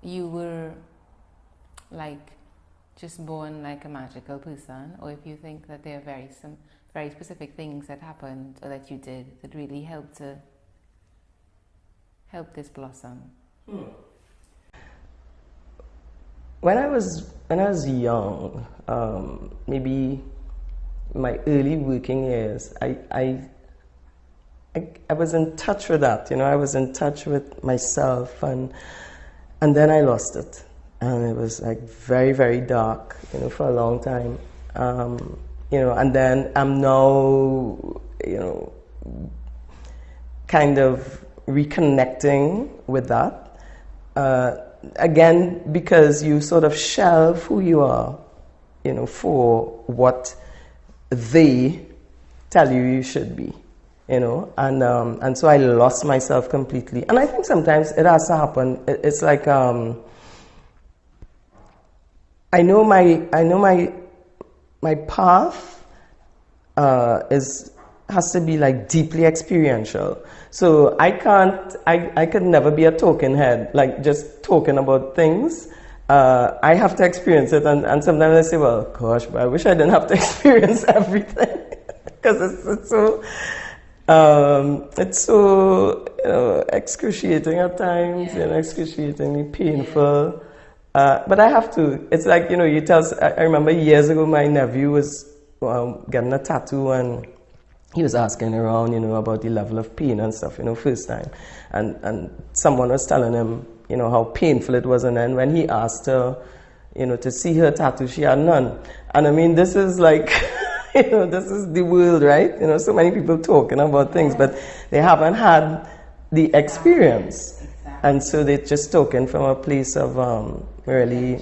you were like just born like a magical person, or if you think that there are some very specific things that happened or that you did that really helped to help this blossom. When I was young, maybe my early working years, I was in touch with that. I was in touch with myself, and then I lost it, and it was like very, very dark, for a long time. And then I'm now, kind of reconnecting with that. Again, because you sort of shelve who you are, for what they tell you should be, and so I lost myself completely. And I think sometimes it has to happen. It's like I know my path has to be like deeply experiential. So I could never be a talking head, like just talking about things. I have to experience it, and sometimes I say, well, gosh, but I wish I didn't have to experience everything, because it's so excruciating at times, excruciatingly painful. But I have to. It's like, you tell. I remember years ago, my nephew was getting a tattoo, and he was asking around, about the level of pain and stuff, first time. And someone was telling him, how painful it was. And then when he asked her, to see her tattoo, she had none. And I mean, this is like, this is the world, right? So many people talking about things, but they haven't had the experience. Exactly. And so they're just talking from a place of really,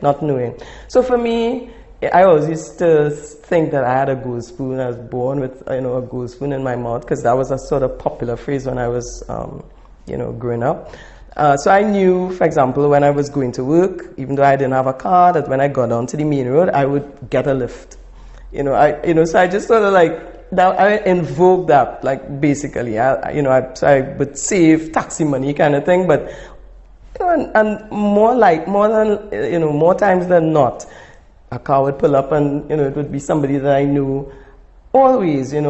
not knowing. So for me, I always used to think that I had a gold spoon. I was born with, a gold spoon in my mouth, because that was a sort of popular phrase when I was, growing up. So I knew, for example, when I was going to work, even though I didn't have a car, that when I got onto the main road, I would get a lift. So I just sort of like that. I invoked that, like basically, so I would save taxi money kind of thing, but and more times than not, a car would pull up, and it would be somebody that I knew always, and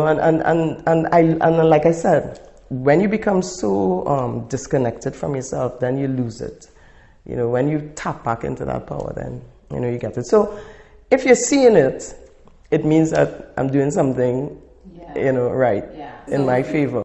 like I said, when you become so disconnected from yourself, then you lose it. When you tap back into that power, then you get it. So if you're seeing it, it means that I'm doing something right in my favor.